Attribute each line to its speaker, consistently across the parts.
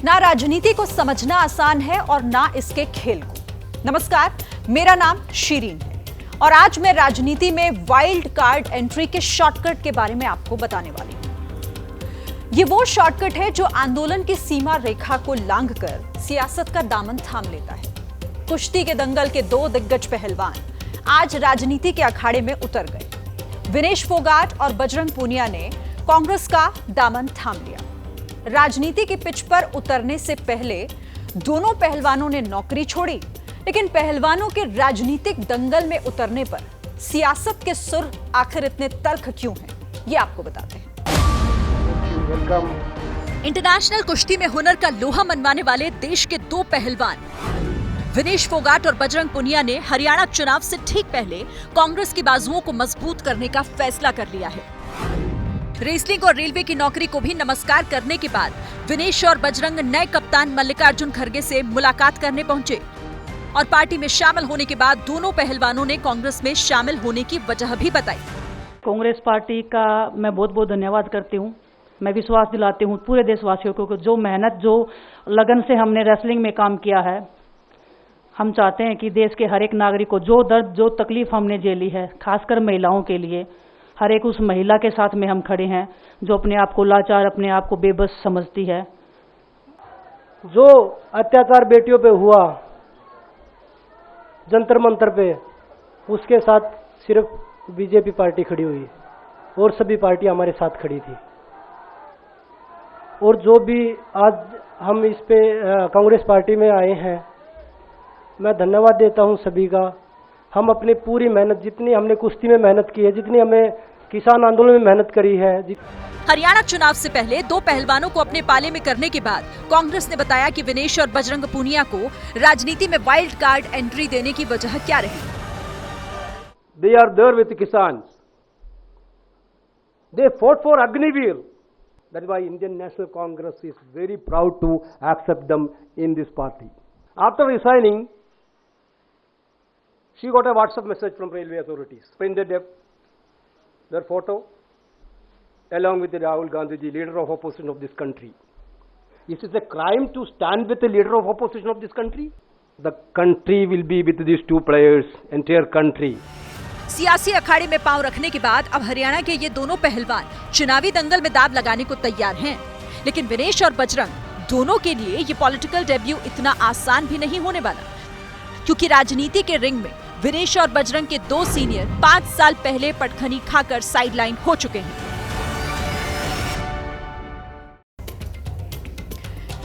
Speaker 1: ना राजनीति को समझना आसान है और ना इसके खेल को। नमस्कार, मेरा नाम शीरीन है और आज मैं राजनीति में वाइल्ड कार्ड एंट्री के शॉर्टकट के बारे में आपको बताने वाली हूं। ये वो शॉर्टकट है जो आंदोलन की सीमा रेखा को लांघकर सियासत का दामन थाम लेता है। कुश्ती के दंगल के दो दिग्गज पहलवान आज राजनीति के अखाड़े में उतर गए। विनेश फोगाट और बजरंग पूनिया ने कांग्रेस का दामन थाम लिया। राजनीति की पिच पर उतरने से पहले दोनों पहलवानों ने नौकरी छोड़ी, लेकिन पहलवानों के राजनीतिक दंगल में उतरने पर सियासत के सुर आखिर इतने तल्ख क्यों हैं, ये आपको बताते हैं। इंटरनेशनल कुश्ती में हुनर का लोहा मनवाने वाले देश के दो पहलवान विनेश फोगाट और बजरंग पूनिया ने हरियाणा चुनाव से ठीक पहले कांग्रेस की बाजुओं को मजबूत करने का फैसला कर लिया है। रेसलिंग और रेलवे की नौकरी को भी नमस्कार करने के बाद विनेश और बजरंग नए कप्तान मल्लिकार्जुन खड़गे से मुलाकात करने पहुंचे और पार्टी में शामिल होने के बाद दोनों पहलवानों ने कांग्रेस में शामिल होने की वजह भी बताई।
Speaker 2: कांग्रेस पार्टी का मैं बहुत बहुत धन्यवाद करती हूं। मैं विश्वास दिलाती हूं पूरे देशवासियों को, जो मेहनत, जो लगन से हमने रेसलिंग में काम किया है, हम चाहते हैं कि देश के हर एक नागरिक को जो दर्द, जो तकलीफ हमने झेली है, खासकर महिलाओं के लिए, हर एक उस महिला के साथ में हम खड़े हैं जो अपने आप को लाचार, अपने आप को बेबस समझती है।
Speaker 3: जो अत्याचार बेटियों पे हुआ जंतर मंतर पे, उसके साथ सिर्फ बीजेपी पार्टी खड़ी हुई और सभी पार्टी हमारे साथ खड़ी थी। और जो भी आज हम इस पे कांग्रेस पार्टी में आए हैं, मैं धन्यवाद देता हूं सभी का। हम अपनी पूरी मेहनत, जितनी हमने कुश्ती में मेहनत की है, जितनी हमें किसान आंदोलन में मेहनत करी है।
Speaker 1: हरियाणा चुनाव से पहले दो पहलवानों को अपने पाले में करने के बाद कांग्रेस ने बताया कि विनेश और बजरंग पूनिया को राजनीति में वाइल्ड कार्ड एंट्री देने की वजह क्या रही।
Speaker 4: They are there with Kisans. They fought for Agniveer. That's why Indian National Congress is very proud to accept them in this party. After resigning, she got a WhatsApp message from railway authorities. Printed their photo along with the Rahul Gandhi ji, leader of opposition of this country. Is it a crime to stand with the leader of opposition of this country? The country will be with these two players, entire country.
Speaker 1: सियासी अखाड़े में पांव रखने के बाद अब हरियाणा के ये दोनों पहलवान चुनावी दंगल में दाव लगाने को तैयार हैं। लेकिन विनेश और बजरंग दोनों के लिए ये पॉलिटिकल डेब्यू इतना आसान भी नहीं होने वाला, क्योंकि राजनीति के रिंग में विनेश और बजरंग के दो सीनियर 5 साल पहले पटखनी खाकर साइडलाइन हो चुके हैं।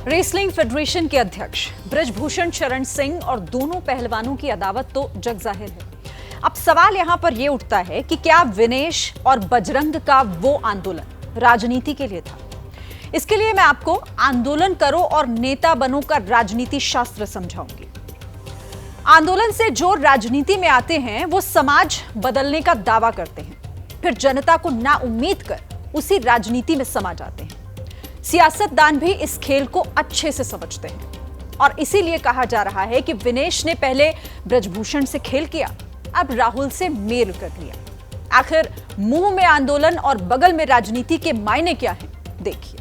Speaker 1: रेसलिंग फेडरेशन के अध्यक्ष ब्रजभूषण शरण सिंह और दोनों पहलवानों की अदावत तो जग जाहिर है। अब सवाल यहां पर यह उठता है कि क्या विनेश और बजरंग का वो आंदोलन राजनीति के लिए था? इसके लिए मैं आपको आंदोलन करो और नेता बनो का राजनीति शास्त्र समझाऊंगी। आंदोलन से जो राजनीति में आते हैं वो समाज बदलने का दावा करते हैं, फिर जनता को ना उम्मीद कर उसी राजनीति में समा जाते हैं। सियासतदान भी इस खेल को अच्छे से समझते हैं और इसीलिए कहा जा रहा है कि विनेश ने पहले ब्रजभूषण से खेल किया, अब राहुल से मेल कर लिया। आखिर मुंह में आंदोलन और बगल में राजनीति के मायने क्या हैं, देखिए।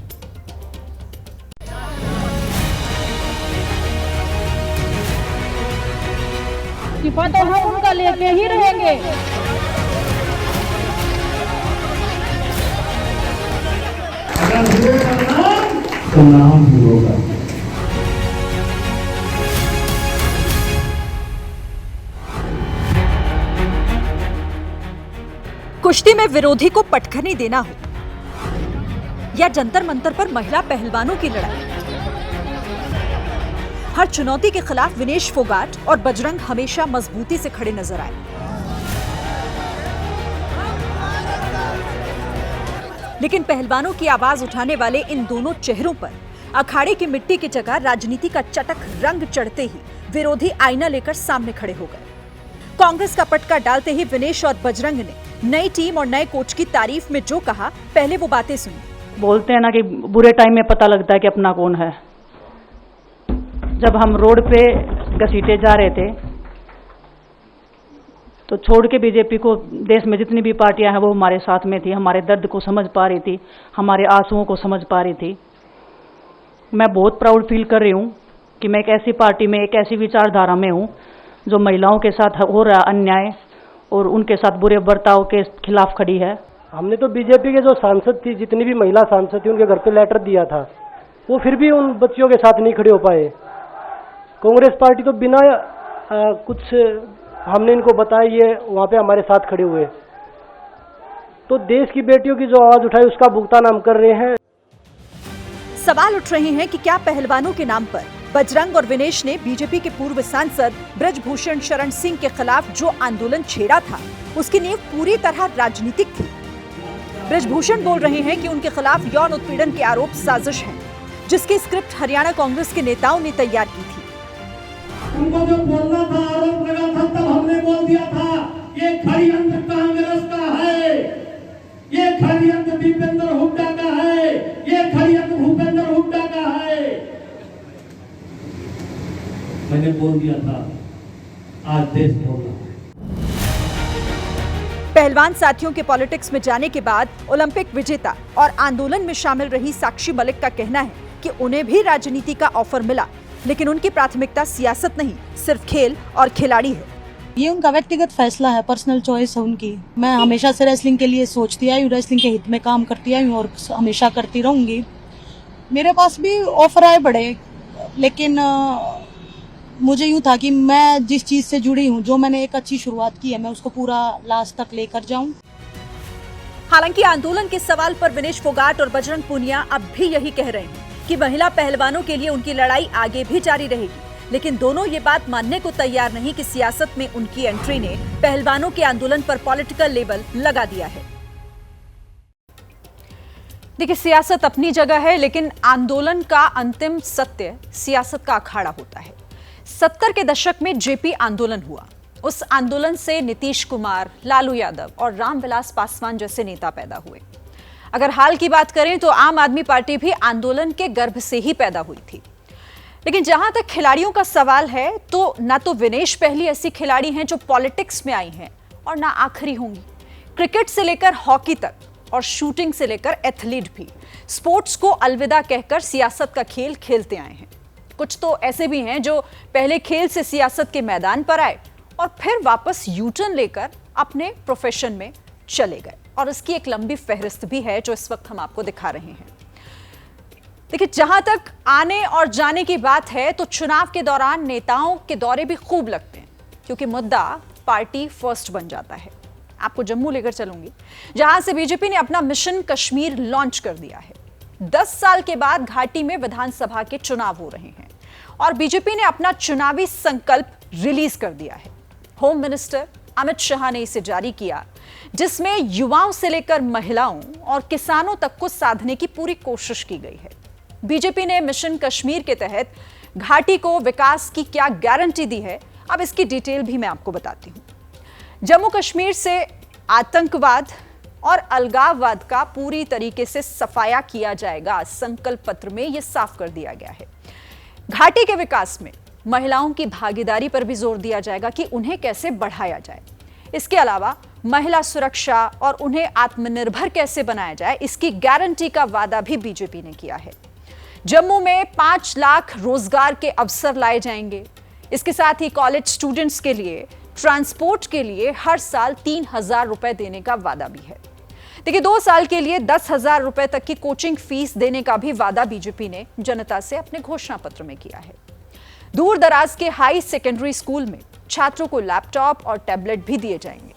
Speaker 5: तो हम उनका लेके ही रहेंगे।
Speaker 6: तो नाम भी होगा।
Speaker 1: कुश्ती में विरोधी को पटखनी देना हो या जंतर मंतर पर महिला पहलवानों की लड़ाई, हर चुनौती के खिलाफ विनेश फोगाट और बजरंग हमेशा मजबूती से खड़े नजर आए। लेकिन पहलवानों की आवाज उठाने वाले इन दोनों चेहरों पर अखाड़े की मिट्टी की जगह राजनीति का चटक रंग चढ़ते ही विरोधी आईना लेकर सामने खड़े हो गए। कांग्रेस का पटका डालते ही विनेश और बजरंग ने नई टीम और नए कोच की तारीफ में जो कहा, पहले वो बातें सुनी।
Speaker 2: बोलते हैं ना कि बुरे टाइम में पता लगता है कि अपना कौन है। जब हम रोड पे घसीटे जा रहे थे तो छोड़ के बीजेपी को देश में जितनी भी पार्टियां हैं वो हमारे साथ में थी, हमारे दर्द को समझ पा रही थी, हमारे आंसुओं को समझ पा रही थी। मैं बहुत प्राउड फील कर रही हूँ कि मैं एक ऐसी पार्टी में, एक ऐसी विचारधारा में हूँ जो महिलाओं के साथ हो रहा अन्याय और उनके साथ बुरे बर्ताव के खिलाफ खड़ी है।
Speaker 3: हमने तो बीजेपी के जो सांसद थी, जितनी भी महिला सांसद थी, उनके घर पे लेटर दिया था, वो फिर भी उन बच्चियों के साथ नहीं खड़े हो पाए। कांग्रेस पार्टी तो बिना कुछ हमने इनको बताया, ये वहाँ पे हमारे साथ खड़े हुए। तो देश की बेटियों की जो आवाज उठाई उसका भुगतान हम कर रहे हैं।
Speaker 1: सवाल उठ रहे हैं कि क्या पहलवानों के नाम पर बजरंग और विनेश ने बीजेपी के पूर्व सांसद ब्रजभूषण शरण सिंह के खिलाफ जो आंदोलन छेड़ा था, उसकी नींव पूरी तरह राजनीतिक थी। ब्रजभूषण बोल रहे हैं कि उनके खिलाफ यौन उत्पीड़न के आरोप साजिश है, जिसकी स्क्रिप्ट हरियाणा कांग्रेस के नेताओं ने तैयार की थी।
Speaker 6: उनको जो बोलना था, आरोप लगा था, तब हमने बोल दिया था ये षड्यंत्र कांग्रेस का है, ये षड्यंत्र दीपेंद्र हुड्डा का है, ये षड्यंत्र भूपेंद्र हुड्डा का है। मैंने बोल दिया था, आज देश बोल रहा है।
Speaker 1: पहलवान साथियों के पॉलिटिक्स में जाने के बाद ओलंपिक विजेता और आंदोलन में शामिल रही साक्षी मलिक का कहना है कि उन्हें भी राजनीति का ऑफर मिला, लेकिन उनकी प्राथमिकता सियासत नहीं, सिर्फ खेल और खिलाड़ी है।
Speaker 5: ये उनका व्यक्तिगत फैसला है, पर्सनल चॉइस है उनकी। मैं हमेशा से रेसलिंग के लिए सोचती आई हूँ, रेसलिंग के हित में काम करती आई हूँ और हमेशा करती रहूंगी। मेरे पास भी ऑफर आए बड़े, लेकिन मुझे यूँ था कि मैं जिस चीज से जुड़ी हूँ, जो मैंने एक अच्छी शुरुआत की है, मैं उसको पूरा लास्ट तक लेकर जाऊं।
Speaker 1: हालांकि आंदोलन के सवाल पर विनेश फोगाट और बजरंग पूनिया अब भी यही कह रहे हैं कि महिला पहलवानों के लिए उनकी लड़ाई आगे भी जारी रहेगी, लेकिन दोनों ये बात मानने को तैयार नहीं कि सियासत में उनकी एंट्री ने पहलवानों के आंदोलन पर पॉलिटिकल लेबल लगा दिया है। देखिए, सियासत अपनी जगह है, लेकिन आंदोलन का अंतिम सत्य सियासत का अखाड़ा होता है। 70 के दशक में जेपी आंदोलन हुआ। उस आंदोलन से नीतीश कुमार, लालू यादव और रामविलास पासवान जैसे नेता पैदा हुए। अगर हाल की बात करें तो आम आदमी पार्टी भी आंदोलन के गर्भ से ही पैदा हुई थी। लेकिन जहां तक खिलाड़ियों का सवाल है, तो ना तो विनेश पहली ऐसी खिलाड़ी हैं जो पॉलिटिक्स में आई हैं और ना आखिरी होंगी। क्रिकेट से लेकर हॉकी तक और शूटिंग से लेकर एथलीट भी स्पोर्ट्स को अलविदा कहकर सियासत का खेल खेलते आए हैं। कुछ तो ऐसे भी हैं जो पहले खेल से सियासत के मैदान पर आए और फिर वापस यूटर्न लेकर अपने प्रोफेशन में चले गए, और इसकी एक लंबी फहरिस्त भी है जो इस वक्त हम आपको दिखा रहे हैं। देखिए, जहां तक आने और जाने की बात है, तो चुनाव के दौरान नेताओं के दौरे भी खूब लगते हैं, क्योंकि मुद्दा पार्टी फर्स्ट बन जाता है। आपको जम्मू लेकर चलूंगी, जहां से बीजेपी ने अपना मिशन कश्मीर लॉन्च कर दिया है। 10 साल के बाद घाटी में विधानसभा के चुनाव हो रहे हैं और बीजेपी ने अपना चुनावी संकल्प रिलीज कर दिया है। होम मिनिस्टर अमित शाह ने इसे जारी किया, जिसमें युवाओं से लेकर महिलाओं और किसानों तक को साधने की पूरी कोशिश की गई है। बीजेपी ने मिशन कश्मीर के तहत घाटी को विकास की क्या गारंटी दी है, अब इसकी डिटेल भी मैं आपको बताती हूं। जम्मू कश्मीर से आतंकवाद और अलगाववाद का पूरी तरीके से सफाया किया जाएगा, संकल्प पत्र में यह साफ कर दिया गया है। घाटी के विकास में महिलाओं की भागीदारी पर भी जोर दिया जाएगा कि उन्हें कैसे बढ़ाया जाए। इसके अलावा महिला सुरक्षा और उन्हें आत्मनिर्भर कैसे बनाया जाए, इसकी गारंटी का वादा भी बीजेपी ने किया है। जम्मू में 5 लाख रोजगार के अवसर लाए जाएंगे। इसके साथ ही कॉलेज स्टूडेंट्स के लिए ट्रांसपोर्ट के लिए हर साल 3,000 रुपए देने का वादा भी है। देखिए, 2 साल के लिए 10,000 रुपए तक की कोचिंग फीस देने का भी वादा बीजेपी ने जनता से अपने घोषणा पत्र में किया है। दूर दराज के हाई सेकेंडरी स्कूल में छात्रों को लैपटॉप और टैबलेट भी दिए जाएंगे।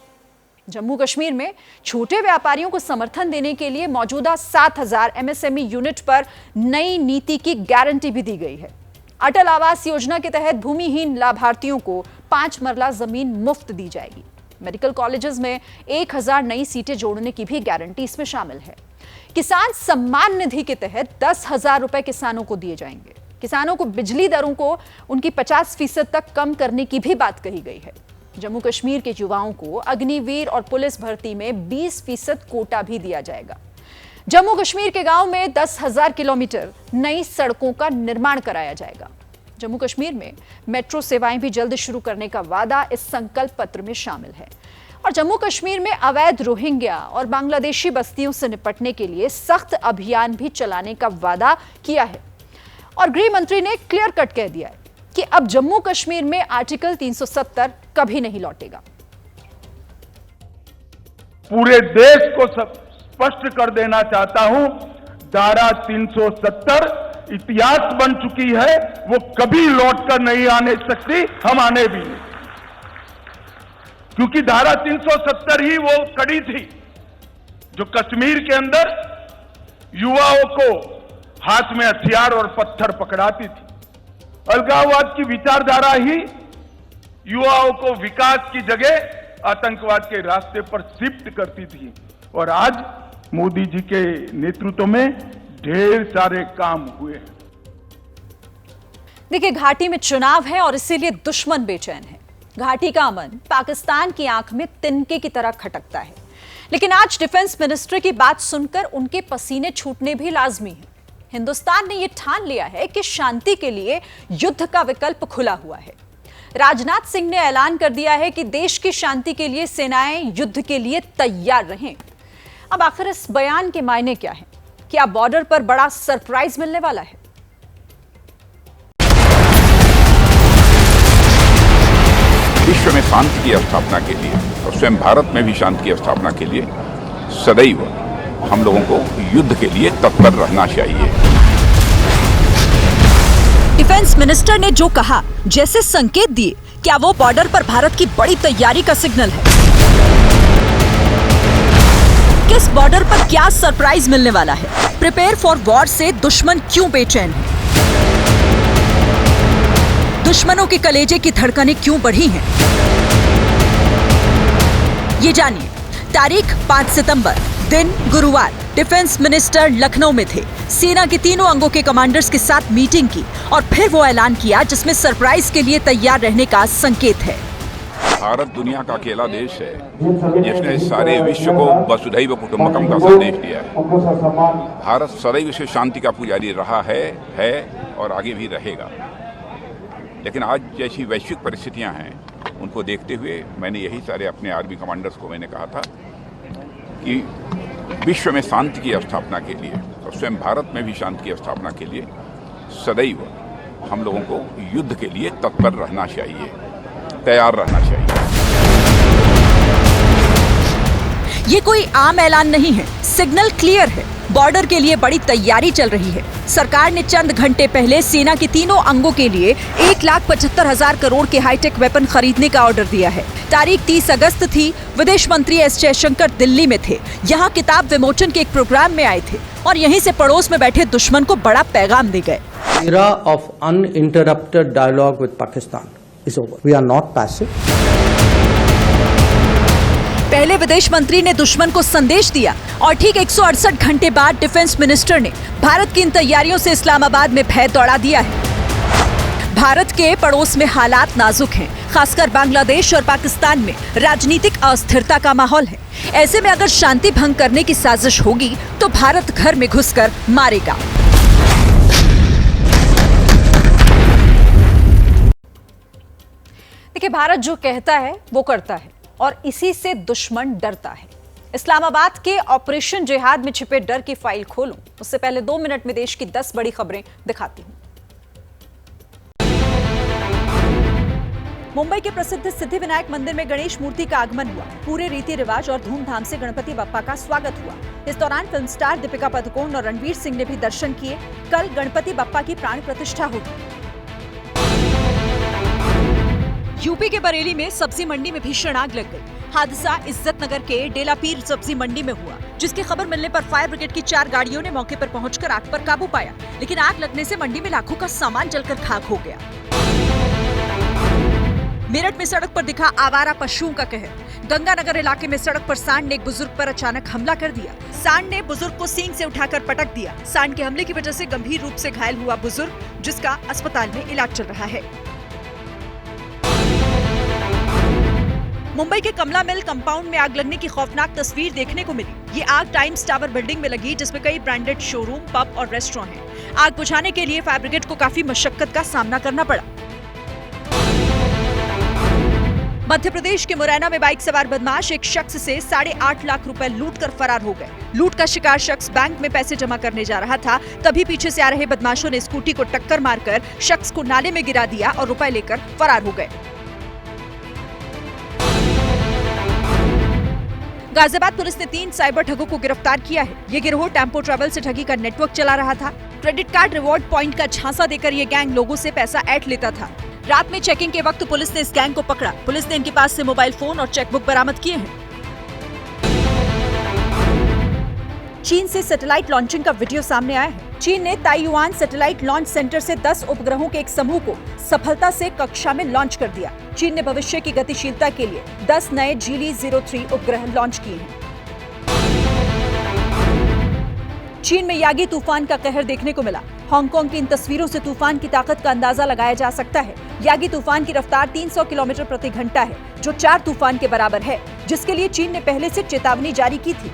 Speaker 1: जम्मू कश्मीर में छोटे व्यापारियों को समर्थन देने के लिए मौजूदा 7,000 एमएसएमई यूनिट पर नई नीति की गारंटी भी दी गई है। अटल आवास योजना के तहत भूमिहीन लाभार्थियों को 5 मरला जमीन मुफ्त दी जाएगी। मेडिकल कॉलेजेस में 1,000 नई सीटें जोड़ने की भी गारंटी इसमें शामिल है। किसान सम्मान निधि के तहत 10,000 रुपए किसानों को दिए जाएंगे। किसानों को बिजली दरों को उनकी 50% तक कम करने की भी बात कही गई है। जम्मू कश्मीर के युवाओं को अग्निवीर और पुलिस भर्ती में 20% कोटा भी दिया जाएगा। जम्मू कश्मीर के गांव में 10,000 किलोमीटर नई सड़कों का निर्माण कराया जाएगा। जम्मू कश्मीर में मेट्रो सेवाएं भी जल्द शुरू करने का वादा इस संकल्प पत्र में शामिल है। और जम्मू कश्मीर में अवैध रोहिंग्या और बांग्लादेशी बस्तियों से निपटने के लिए सख्त अभियान भी चलाने का वादा किया है। और गृह मंत्री ने क्लियर कट कह दिया है कि अब जम्मू कश्मीर में आर्टिकल 370 कभी नहीं लौटेगा।
Speaker 7: पूरे देश को स्पष्ट कर देना चाहता हूं, धारा 370 इतिहास बन चुकी है, वो कभी लौटकर नहीं आने सकती, हम आने भी नहीं, क्योंकि धारा 370 ही वो कड़ी थी जो कश्मीर के अंदर युवाओं को हाथ में हथियार और पत्थर पकड़ाती थी। अलगाववाद की विचारधारा ही युवाओं को विकास की जगह आतंकवाद के रास्ते पर शिफ्ट करती थी, और आज मोदी जी के नेतृत्व में ढेर सारे काम हुए हैं।
Speaker 1: देखिए, घाटी में चुनाव है और इसीलिए दुश्मन बेचैन है। घाटी का अमन पाकिस्तान की आंख में तिनके की तरह खटकता है, लेकिन आज डिफेंस मिनिस्टर की बात सुनकर उनके पसीने छूटने भी लाजमी है। हिंदुस्तान ने यह ठान लिया है कि शांति के लिए युद्ध का विकल्प खुला हुआ है। राजनाथ सिंह ने ऐलान कर दिया है कि देश की शांति के लिए सेनाएं युद्ध के लिए तैयार रहें। अब आखिर इस बयान के मायने क्या है? क्या बॉर्डर पर बड़ा सरप्राइज मिलने वाला है?
Speaker 8: विश्व में शांति की स्थापना के लिए और स्वयं भारत में भी शांति की स्थापना के लिए सदैव हम लोगों को युद्ध के लिए तत्पर रहना चाहिए।
Speaker 1: डिफेंस मिनिस्टर ने जो कहा, जैसे संकेत दिए, क्या वो बॉर्डर पर भारत की बड़ी तैयारी का सिग्नल है? किस बॉर्डर पर क्या सरप्राइज मिलने वाला है? प्रिपेयर फॉर वॉर से दुश्मन क्यों बेचैन है? दुश्मनों के कलेजे की धड़कनें क्यों बढ़ी हैं? ये जानिए। तारीख 5 सितंबर, दिन गुरुवार। डिफेंस मिनिस्टर लखनऊ में थे। सेना के तीनों अंगों के कमांडर्स के साथ मीटिंग की और फिर वो ऐलान किया जिसमें सरप्राइज के लिए तैयार रहने का संकेत है।
Speaker 8: भारत दुनिया का अकेला देश है जिसने सारे विश्व को वसुधैव कुटुंबकम का संदेश दिया है। भारत सदैव से शांति का पुजारी रहा है और आगे भी रहेगा। लेकिन आज जैसी वैश्विक परिस्थितियां हैं, उनको देखते हुए मैंने यही सारे अपने आर्मी कमांडर्स को मैंने कहा था कि विश्व में शांति की स्थापना के लिए और स्वयं भारत में भी शांति की स्थापना के लिए सदैव हम लोगों को युद्ध के लिए तत्पर रहना चाहिए, तैयार रहना चाहिए।
Speaker 1: ये कोई आम ऐलान नहीं है, सिग्नल क्लियर है। बॉर्डर के लिए बड़ी तैयारी चल रही है। सरकार ने चंद घंटे पहले सेना के तीनों अंगों के लिए 1,75,000 करोड़ के हाईटेक वेपन खरीदने का ऑर्डर दिया है। तारीख 30 अगस्त थी। विदेश मंत्री एस जयशंकर दिल्ली में थे। यहाँ किताब विमोचन के एक प्रोग्राम में आए थे और यहीं से पड़ोस में बैठे दुश्मन को बड़ा पैगाम दे गए।
Speaker 9: Era of uninterrupted dialogue with Pakistan is over. We are not passive.
Speaker 1: पहले विदेश मंत्री ने दुश्मन को संदेश दिया और ठीक 168 घंटे बाद डिफेंस मिनिस्टर ने भारत की इन तैयारियों से इस्लामाबाद में भय दौड़ा दिया है। भारत के पड़ोस में हालात नाजुक हैं, खासकर बांग्लादेश और पाकिस्तान में राजनीतिक अस्थिरता का माहौल है। ऐसे में अगर शांति भंग करने की साजिश होगी तो भारत घर में घुसकर मारेगा। देखिए, भारत जो कहता है वो करता है और इसी से दुश्मन डरता है। इस्लामाबाद के ऑपरेशन जिहाद में छिपे डर की फाइल खोलूं, उससे पहले 2 मिनट में देश की 10 बड़ी खबरें दिखाती हूं। मुंबई के प्रसिद्ध सिद्धिविनायक मंदिर में गणेश मूर्ति का आगमन हुआ। पूरे रीति रिवाज और धूमधाम से गणपति बप्पा का स्वागत हुआ। इस दौरान फिल्म स्टार दीपिका पादुकोण और रणवीर सिंह ने भी दर्शन किए। कल गणपति बप्पा की प्राण प्रतिष्ठा होगी। यूपी के बरेली में सब्जी मंडी में भीषण आग लग गई। हादसा इज्जत नगर के डेलापीर सब्जी मंडी में हुआ, जिसकी खबर मिलने पर फायर ब्रिगेड की 4 गाड़ियों ने मौके पर पहुंचकर आग पर काबू पाया। लेकिन आग लगने से मंडी में लाखों का सामान जलकर खाक हो गया। मेरठ में सड़क पर दिखा आवारा पशुओं का कहर। गंगानगर इलाके में सड़क पर सांड ने एक बुजुर्ग पर अचानक हमला कर दिया। सांड ने बुजुर्ग को सींग से उठाकर पटक दिया। सांड के हमले की वजह से गंभीर रूप से घायल हुआ बुजुर्ग, जिसका अस्पताल में इलाज चल रहा है। मुंबई के कमला मिल कंपाउंड में आग लगने की खौफनाक तस्वीर देखने को मिली। ये आग टाइम्स टावर बिल्डिंग में लगी, जिसमें कई ब्रांडेड शोरूम, पब और रेस्टोरेंट हैं। आग बुझाने के लिए फायर ब्रिगेड को काफी मशक्कत का सामना करना पड़ा। मध्य प्रदेश के मुरैना में बाइक सवार बदमाश एक शख्स से 8.5 लाख रुपए लूटकर फरार हो गए। लूट का शिकार शख्स बैंक में पैसे जमा करने जा रहा था, तभी पीछे से आ रहे बदमाशों ने स्कूटी को टक्कर मारकर शख्स को नाले में गिरा दिया और रुपए लेकर फरार हो गए। गाजियाबाद पुलिस ने 3 साइबर ठगों को गिरफ्तार किया है। ये गिरोह टेम्पो ट्रैवल से ठगी का नेटवर्क चला रहा था। क्रेडिट कार्ड रिवॉर्ड पॉइंट का झांसा देकर ये गैंग लोगों से पैसा ऐंठ लेता था। रात में चेकिंग के वक्त पुलिस ने इस गैंग को पकड़ा। पुलिस ने इनके पास से मोबाइल फोन और चेकबुक बरामद किए हैं। चीन से सैटेलाइट लॉन्चिंग का वीडियो सामने आया है। चीन ने ताइयुआन सैटेलाइट लॉन्च सेंटर से 10 उपग्रहों के एक समूह को सफलता से कक्षा में लॉन्च कर दिया। चीन ने भविष्य की गतिशीलता के लिए 10 नए जीली 03 उपग्रह लॉन्च किए हैं। चीन में यागी तूफान का कहर देखने को मिला। हांगकांग की इन तस्वीरों से तूफान की ताकत का अंदाजा लगाया जा सकता है। यागी तूफान की रफ्तार 300 किलोमीटर प्रति घंटा है, जो 4 तूफान के बराबर है, जिसके लिए चीन ने पहले से चेतावनी जारी की थी।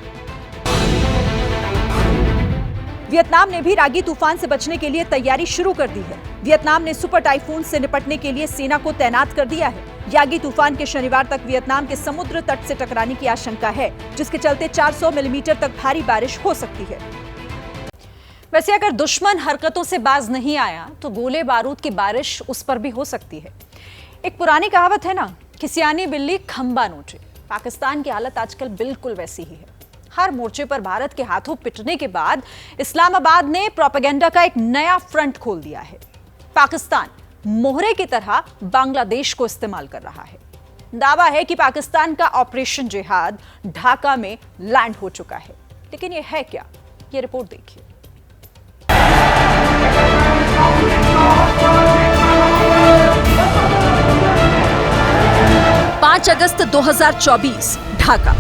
Speaker 1: वियतनाम ने भी यागी तूफान से बचने के लिए तैयारी शुरू कर दी है। वियतनाम ने सुपर टाइफून से निपटने के लिए सेना को तैनात कर दिया है। यागी तूफान के शनिवार तक वियतनाम के समुद्र तट से टकराने की आशंका है, जिसके चलते 400 मिलीमीटर तक भारी बारिश हो सकती है। वैसे अगर दुश्मन हरकतों से बाज नहीं आया तो गोले बारूद की बारिश उस पर भी हो सकती है। एक पुरानी कहावत है ना कि सियानी बिल्ली खंबा नोचे। पाकिस्तान की हालत आजकल बिल्कुल वैसी ही है। हर मोर्चे पर भारत के हाथों पिटने के बाद इस्लामाबाद ने प्रोपेगेंडा का एक नया फ्रंट खोल दिया है। पाकिस्तान मोहरे की तरह बांग्लादेश को इस्तेमाल कर रहा है। दावा है कि पाकिस्तान का ऑपरेशन जिहाद ढाका में लैंड हो चुका है, लेकिन ये है क्या? ये रिपोर्ट देखिए। 5 अगस्त 2024 ढाका।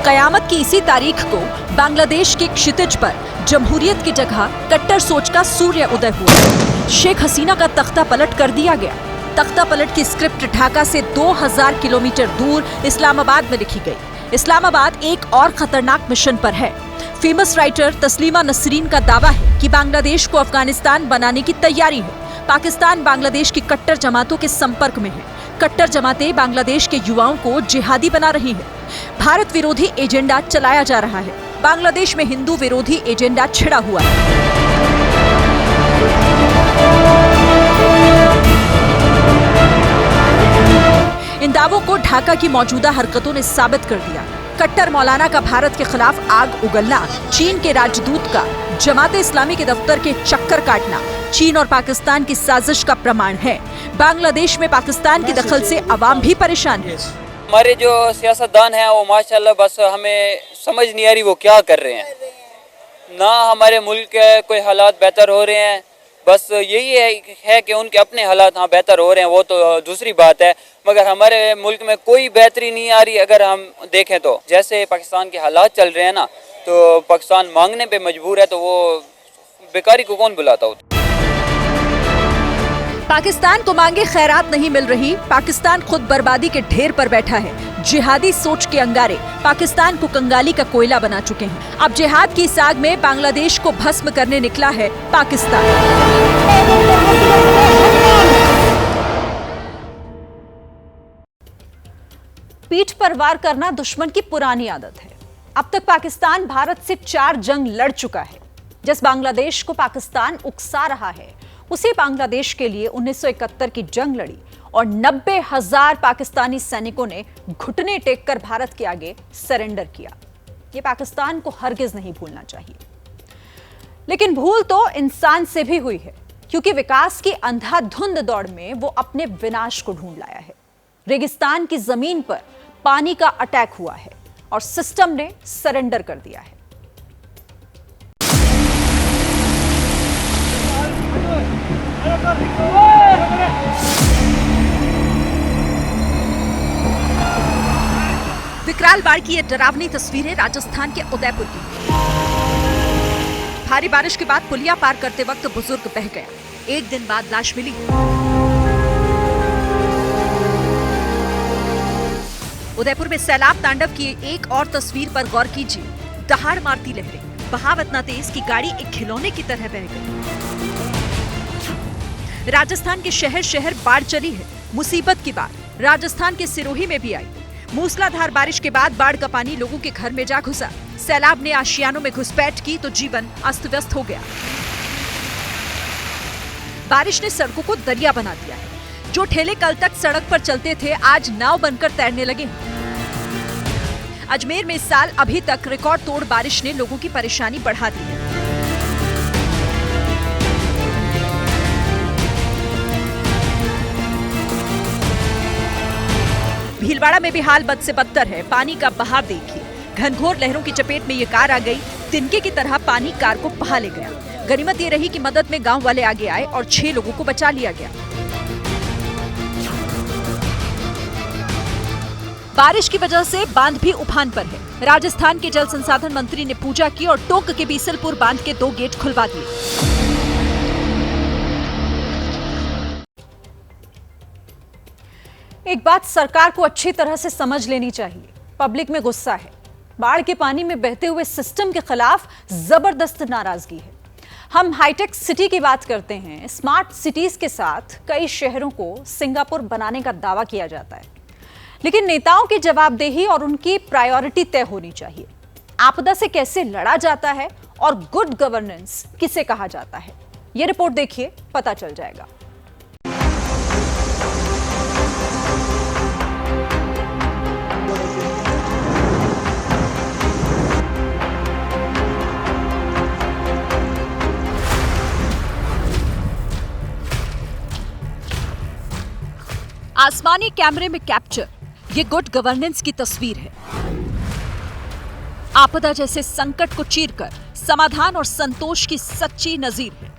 Speaker 1: कयामत की इसी तारीख को बांग्लादेश के क्षितिज पर जमहूरियत की जगह कट्टर सोच का सूर्य उदय हुआ। शेख हसीना का तख्ता पलट कर दिया गया। तख्ता पलट की स्क्रिप्ट ढाका से 2000 किलोमीटर दूर इस्लामाबाद में लिखी गई। इस्लामाबाद एक और खतरनाक मिशन पर है। फेमस राइटर तस्लीमा नसरीन का दावा है कि बांग्लादेश को अफगानिस्तान बनाने की तैयारी है। पाकिस्तान बांग्लादेश की कट्टर जमातों के संपर्क में है। कट्टर जमातें बांग्लादेश के युवाओं को जिहादी बना रही हैं। भारत विरोधी एजेंडा चलाया जा रहा है। बांग्लादेश में हिंदू विरोधी एजेंडा छिड़ा हुआ है। इन दावों को ढाका की मौजूदा हरकतों ने साबित कर दिया। कट्टर मौलाना का भारत के खिलाफ आग उगलना, चीन के राजदूत का जमाते इस्लामी के दफ्तर के चक्कर काटना चीन और पाकिस्तान की साजिश का प्रमाण है। बांग्लादेश में पाकिस्तान की दखल से अवाम भी परेशान है।
Speaker 10: हमारे जो सियासतदान हैं वो माशाल्लाह बस हमें समझ नहीं आ रही वो क्या कर रहे हैं। ना हमारे मुल्क के कोई हालात बेहतर हो रहे हैं, बस यही है कि उनके अपने हालात हाँ बेहतर हो रहे हैं, वो तो दूसरी बात है, मगर हमारे मुल्क में कोई बेहतरी नहीं आ रही। अगर हम देखें तो जैसे पाकिस्तान के हालात चल रहे हैं ना, तो पाकिस्तान मांगने पे मजबूर है, तो वो बेकारी को कौन बुलाता हो।
Speaker 1: पाकिस्तान को मांगे खैरात नहीं मिल रही। पाकिस्तान खुद बर्बादी के ढेर पर बैठा है। जिहादी सोच के अंगारे पाकिस्तान को कंगाली का कोयला बना चुके हैं। अब जिहाद की साग में बांग्लादेश को भस्म करने निकला है पाकिस्तान। पीठ पर वार करना दुश्मन की पुरानी आदत है। अब तक पाकिस्तान भारत से 4 जंग लड़ चुका है। जिस बांग्लादेश को पाकिस्तान उकसा रहा है, उसी बांग्लादेश के लिए 1971 की जंग लड़ी और 90,000 पाकिस्तानी सैनिकों ने घुटने टेककर भारत के आगे सरेंडर किया। ये पाकिस्तान को हरगिज नहीं भूलना चाहिए। लेकिन भूल तो इंसान से भी हुई है, क्योंकि विकास की अंधाधुंध दौड़ में वो अपने विनाश को ढूंढ लाया है। रेगिस्तान की जमीन पर पानी का अटैक हुआ है और सिस्टम ने सरेंडर कर दिया है। विकराल बाढ़ की ये डरावनी तस्वीरें राजस्थान के उदयपुर की। भारी बारिश के बाद पुलिया पार करते वक्त बुजुर्ग बह गया। 1 दिन बाद लाश मिली। उदयपुर में सैलाब तांडव की एक और तस्वीर पर गौर कीजिए। दहाड़ मारती लहरें, बहाव इतना तेज कि गाड़ी एक खिलौने की तरह बह गई। राजस्थान के शहर शहर बाढ़ चली है। मुसीबत की बात राजस्थान के सिरोही में भी आई। मूसलाधार बारिश के बाद बाढ़ का पानी लोगों के घर में जा घुसा। सैलाब ने आशियानों में घुसपैठ की तो जीवन अस्त व्यस्त हो गया। बारिश ने सड़कों को दरिया बना दिया है। जो ठेले कल तक सड़क पर चलते थे आज नाव बनकर तैरने लगे हैं। अजमेर में इस साल अभी तक रिकॉर्ड तोड़ बारिश ने लोगों की परेशानी बढ़ा दी है। भीलवाड़ा में भी हाल बद से बदतर है। पानी का बहाव देखिए। घनघोर लहरों की चपेट में ये कार आ गई। तिनके की तरह पानी कार को बहा ले गया। गनीमत ये रही कि मदद में गांव वाले आगे आए और 6 लोगों को बचा लिया गया। बारिश की वजह से बांध भी उफान पर है। राजस्थान के जल संसाधन मंत्री ने पूजा की और टोंक के बीसलपुर बांध के 2 गेट खुलवा दिए। एक बात सरकार को अच्छी तरह से समझ लेनी चाहिए। पब्लिक में गुस्सा है। बाढ़ के पानी में बहते हुए सिस्टम के खिलाफ जबरदस्त नाराजगी है। हम हाईटेक सिटी की बात करते हैं। स्मार्ट सिटीज के साथ कई शहरों को सिंगापुर बनाने का दावा किया जाता है, लेकिन नेताओं की जवाबदेही और उनकी प्रायोरिटी तय होनी चाहिए। आपदा से कैसे लड़ा जाता है और गुड गवर्नेंस किसे कहा जाता है, यह रिपोर्ट देखिए, पता चल जाएगा। आसमानी कैमरे में कैप्चर ये गुड गवर्नेंस की तस्वीर है। आपदा जैसे संकट को चीरकर समाधान और संतोष की सच्ची नजीर है।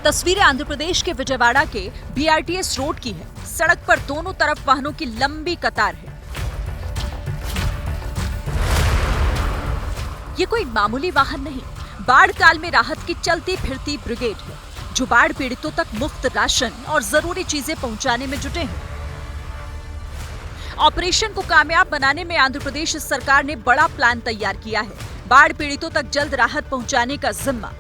Speaker 1: तस्वीरें आंध्र प्रदेश के विजयवाड़ा के बीआरटीएस रोड की है। सड़क पर दोनों तरफ वाहनों की लंबी कतार है। ये कोई मामूली वाहन नहीं, बाढ़ काल में राहत की चलती फिरती ब्रिगेड है, जो बाढ़ पीड़ितों तक मुफ्त राशन और जरूरी चीजें पहुंचाने में जुटे हैं। ऑपरेशन को कामयाब बनाने में आंध्र प्रदेश सरकार ने बड़ा प्लान तैयार किया है। बाढ़ पीड़ितों तक जल्द राहत पहुंचाने का जिम्मा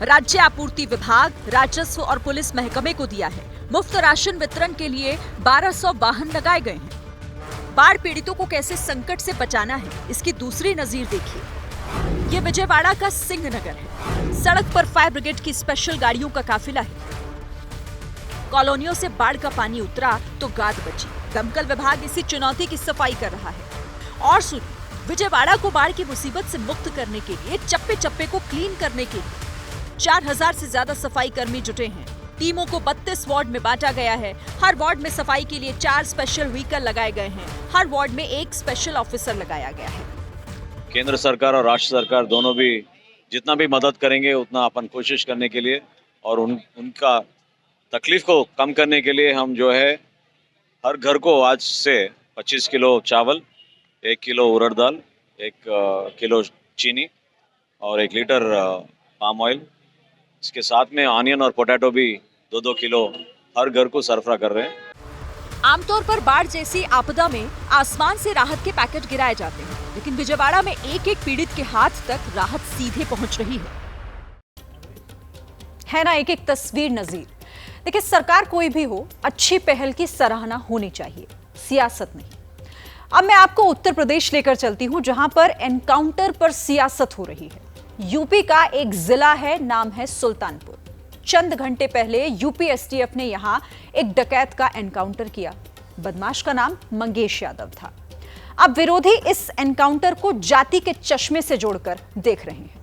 Speaker 1: राज्य आपूर्ति विभाग, राजस्व और पुलिस महकमे को दिया है। मुफ्त राशन वितरण के लिए 1200 वाहन लगाए गए हैं। बाढ़ पीड़ितों को कैसे संकट से बचाना है, इसकी दूसरी नजीर देखिए। ये विजयवाड़ा का सिंह नगर है। सड़क पर फायर ब्रिगेड की स्पेशल गाड़ियों का काफिला है। कॉलोनियों से बाढ़ का पानी उतरा तो गाद बची। दमकल विभाग इसी चुनौती की सफाई कर रहा है। और सुनिए, विजयवाड़ा को बाढ़ की मुसीबत से मुक्त करने के लिए, चप्पे चप्पे को क्लीन करने के लिए 4000 से ज्यादा सफाई कर्मी जुटे हैं। टीमों को 32 वार्ड में बांटा गया है। हर वार्ड में सफाई के लिए 4 स्पेशल व्हीकल लगाए गए हैं। हर वार्ड में 1 स्पेशल ऑफिसर लगाया गया है।
Speaker 11: केंद्र सरकार और राष्ट्र सरकार दोनों भी जितना भी मदद करेंगे उतना अपन कोशिश करने के लिए और उनका तकलीफ को कम करने के लिए हम जो है हर घर को आज से 25 किलो चावल, 1 किलो उड़द दाल, 1 किलो चीनी और 1 लीटर पाम ऑयल, इसके साथ में ऑनियन और पोटैटो भी 2-2 किलो हर घर को सरफरा कर रहे हैं।
Speaker 1: आमतौर पर बाढ़ जैसी आपदा में आसमान से राहत के पैकेट गिराए जाते हैं, लेकिन विजयवाड़ा में एक एक पीड़ित के हाथ तक राहत सीधे पहुंच रही है ना एक एक तस्वीर नजीर। देखिए, सरकार कोई भी हो, अच्छी पहल की सराहना होनी चाहिए, सियासत नहीं। अब मैं आपको उत्तर प्रदेश लेकर चलती हूं, जहां पर एनकाउंटर पर सियासत हो रही है। यूपी का एक जिला है, नाम है सुल्तानपुर। चंद घंटे पहले यूपी एसटीएफ ने यहां एक डकैत का एनकाउंटर किया। बदमाश का नाम मंगेश यादव था। अब विरोधी इस एनकाउंटर को जाति के चश्मे से जोड़कर देख रहे हैं।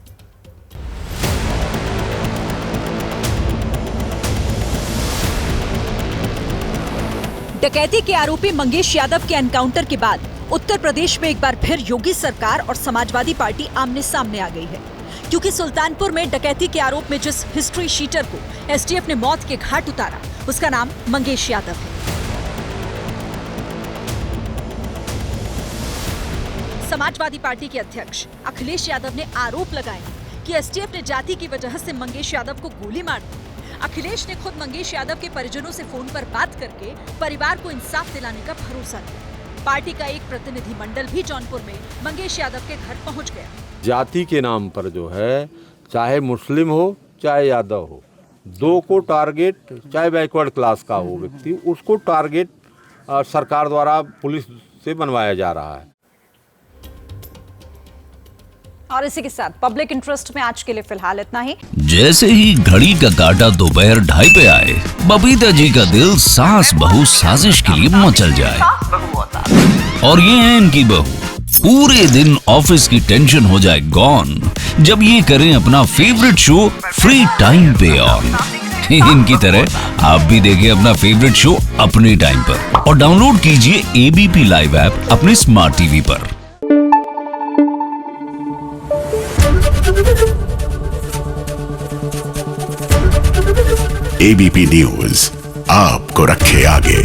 Speaker 1: डकैती के आरोपी मंगेश यादव के एनकाउंटर के बाद उत्तर प्रदेश में एक बार फिर योगी सरकार और समाजवादी पार्टी आमने सामने आ गई है, क्योंकि सुल्तानपुर में डकैती के आरोप में जिस हिस्ट्री शीटर को एसटीएफ ने मौत के घाट उतारा, उसका नाम मंगेश यादव है। समाजवादी पार्टी के अध्यक्ष अखिलेश यादव ने आरोप लगाए कि एसटीएफ ने जाति की वजह से मंगेश यादव को गोली मार दी। अखिलेश ने खुद मंगेश यादव के परिजनों से फोन पर बात करके परिवार को इंसाफ दिलाने का भरोसा दिया। पार्टी का एक प्रतिनिधि मंडल भी जौनपुर में मंगेश यादव के घर पहुंच गया।
Speaker 12: जाति के नाम पर जो है चाहे मुस्लिम हो चाहे यादव हो, दो को टारगेट, चाहे बैकवर्ड क्लास का हो व्यक्ति, उसको टारगेट सरकार द्वारा पुलिस से बनवाया जा रहा है।
Speaker 1: और इसी के साथ पब्लिक इंटरेस्ट में आज के लिए फिलहाल इतना ही।
Speaker 13: जैसे ही घड़ी का काटा दोपहर 2:30 पे आए, बबीता जी का दिल सास बहू साजिश के लिए मचल जाए। और ये है इनकी बहू, पूरे दिन ऑफिस की टेंशन हो जाए गॉन जब ये करें अपना फेवरेट शो फ्री टाइम पे ऑन। इनकी तरह आप भी देखें अपना फेवरेट शो अपने टाइम पर और डाउनलोड कीजिए एबीपी लाइव ऐप अपने स्मार्ट टीवी पर।
Speaker 14: एबीपी न्यूज आपको रखे आगे।